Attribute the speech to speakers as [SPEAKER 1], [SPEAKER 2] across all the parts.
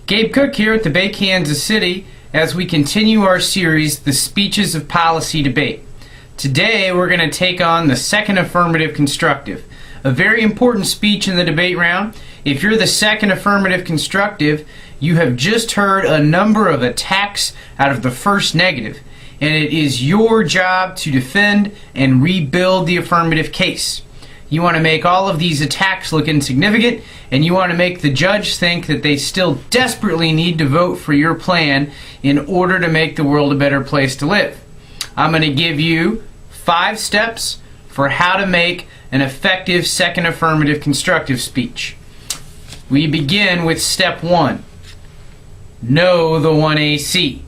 [SPEAKER 1] Gabe Cook here at Debate Kansas City as we continue our series, The Speeches of Policy Debate. Today we're going to take on the second affirmative constructive, a very important speech in the debate round. If you're the second affirmative constructive, you have just heard a number of attacks out of the first negative, and it is your job to defend and rebuild the affirmative case. You want to make all of these attacks look insignificant, and you want to make the judge think that they still desperately need to vote for your plan in order to make the world a better place to live. I'm going to give you 5 steps for how to make an effective second affirmative constructive speech. We begin with step 1. Know the 1AC.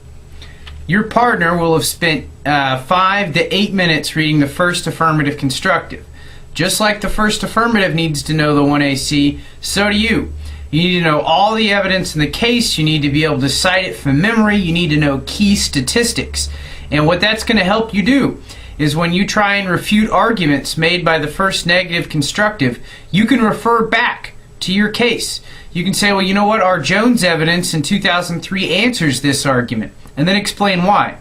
[SPEAKER 1] Your partner will have spent 5 to 8 minutes reading the first affirmative constructive. Just like the first affirmative needs to know the 1AC, so do you. You need to know all the evidence in the case. You need to be able to cite it from memory. You need to know key statistics. And what that's going to help you do is when you try and refute arguments made by the first negative constructive, you can refer back to your case. You can say, well, you know what, our Jones evidence in 2003 answers this argument, and then explain why.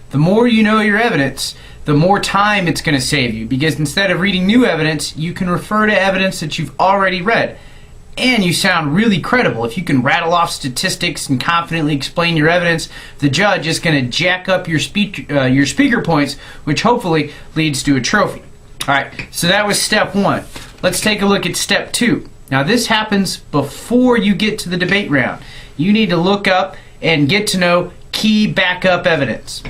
[SPEAKER 1] The more you know your evidence, the more time it's going to save you, because instead of reading new evidence, you can refer to evidence that you've already read. And you sound really credible. If you can rattle off statistics and confidently explain your evidence, the judge is going to jack up your speaker points, which hopefully leads to a trophy. Alright, so that was step 1. Let's take a look at step 2. Now this happens before you get to the debate round. You need to look up and get to know key backup evidence.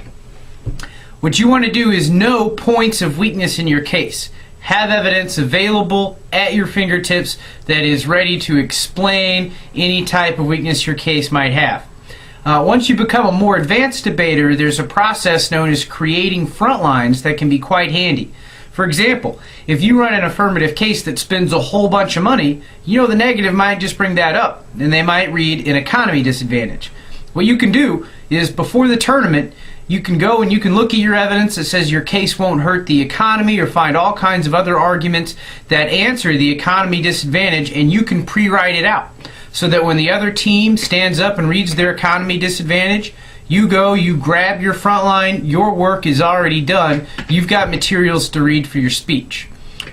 [SPEAKER 1] What you want to do is know points of weakness in your case. Have evidence available at your fingertips that is ready to explain any type of weakness your case might have. Once you become a more advanced debater, there's a process known as creating front lines that can be quite handy. For example, if you run an affirmative case that spends a whole bunch of money, you know the negative might just bring that up, and they might read an economy disadvantage. What you can do is, before the tournament, you can go and you can look at your evidence that says your case won't hurt the economy, or find all kinds of other arguments that answer the economy disadvantage, and you can pre-write it out so that when the other team stands up and reads their economy disadvantage, you go, you grab your front line, your work is already done, you've got materials to read for your speech.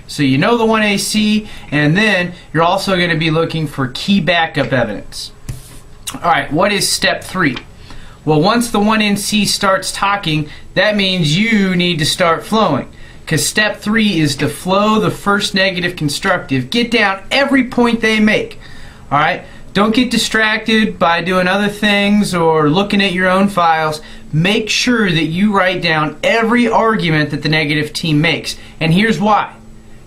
[SPEAKER 1] So you know the 1AC, and then you're also going to be looking for key backup evidence. Alright, what is step 3? Well, once the 1NC starts talking, that means you need to start flowing. Because step 3 is to flow the first negative constructive. Get down every point they make. Alright? Don't get distracted by doing other things or looking at your own files. Make sure that you write down every argument that the negative team makes. And here's why.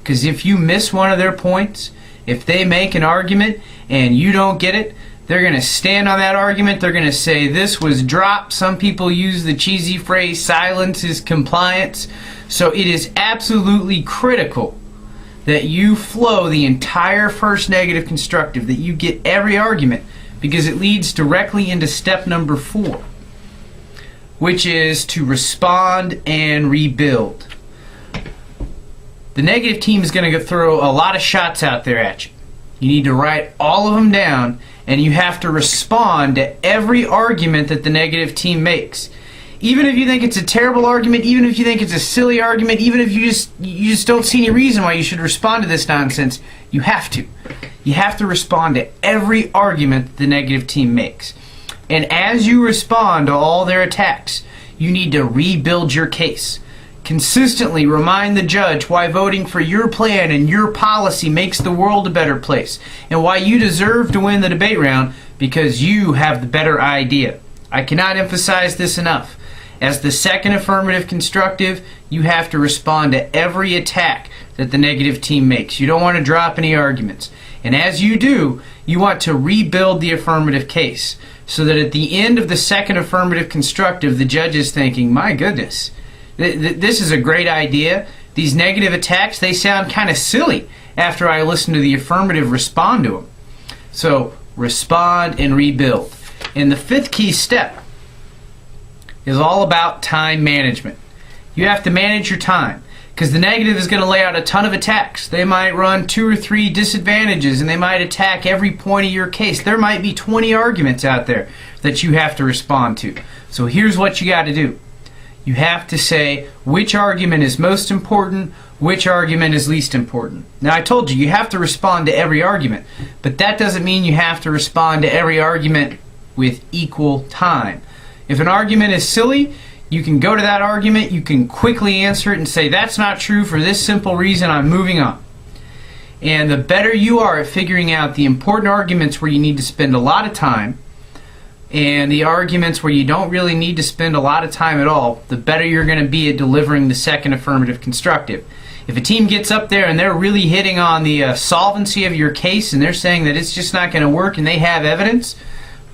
[SPEAKER 1] Because if you miss one of their points, if they make an argument and you don't get it, they're going to stand on that argument. They're going to say this was dropped. Some people use the cheesy phrase, silence is compliance. So it is absolutely critical that you flow the entire first negative constructive, that you get every argument, because it leads directly into step number 4, which is to respond and rebuild. The negative team is going to throw a lot of shots out there at you. You need to write all of them down, and you have to respond to every argument that the negative team makes. Even if you think it's a terrible argument, even if you think it's a silly argument, even if you just don't see any reason why you should respond to this nonsense, you have to. You have to respond to every argument that the negative team makes. And as you respond to all their attacks, you need to rebuild your case. Consistently remind the judge why voting for your plan and your policy makes the world a better place, and why you deserve to win the debate round because you have the better idea. I cannot emphasize this enough. As the second affirmative constructive, you have to respond to every attack that the negative team makes. You don't want to drop any arguments. And as you do, you want to rebuild the affirmative case so that at the end of the second affirmative constructive, the judge is thinking, my goodness, this is a great idea. These negative attacks, they sound kind of silly after I listen to the affirmative respond to them. So respond and rebuild. And the 5th key step is all about time management. You have to manage your time. Because the negative is going to lay out a ton of attacks. They might run 2 or 3 disadvantages, and they might attack every point of your case. There might be 20 arguments out there that you have to respond to. So here's what you got to do. You have to say which argument is most important, which argument is least important. Now, I told you, you have to respond to every argument, but that doesn't mean you have to respond to every argument with equal time. If an argument is silly, you can go to that argument, you can quickly answer it and say, that's not true for this simple reason, I'm moving on. And the better you are at figuring out the important arguments where you need to spend a lot of time and the arguments where you don't really need to spend a lot of time at all, the better you're going to be at delivering the second affirmative constructive. If a team gets up there and they're really hitting on the solvency of your case and they're saying that it's just not going to work and they have evidence,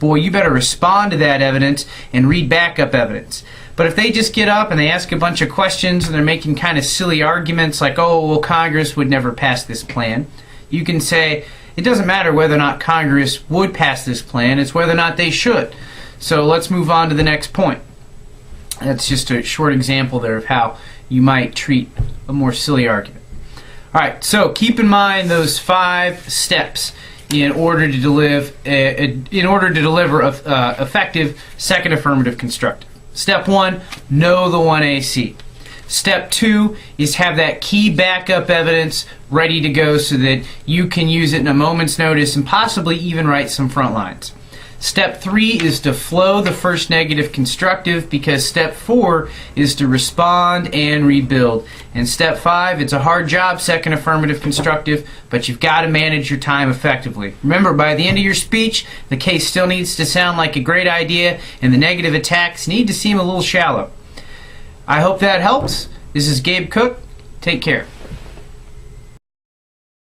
[SPEAKER 1] boy, you better respond to that evidence and read backup evidence. But if they just get up and they ask a bunch of questions and they're making kind of silly arguments like, oh, well, Congress would never pass this plan, you can say, it doesn't matter whether or not Congress would pass this plan, it's whether or not they should. So let's move on to the next point. That's just a short example there of how you might treat a more silly argument. All right, so keep in mind those 5 steps in order to deliver effective second affirmative constructive. Step 1, know the 1AC. Step 2 is have that key backup evidence ready to go so that you can use it in a moment's notice and possibly even write some front lines. Step 3 is to flow the first negative constructive, because step 4 is to respond and rebuild. And step 5, it's a hard job, second affirmative constructive, but you've got to manage your time effectively. Remember, by the end of your speech, the case still needs to sound like a great idea, and the negative attacks need to seem a little shallow. I hope that helps. This is Gabe Cook. Take care.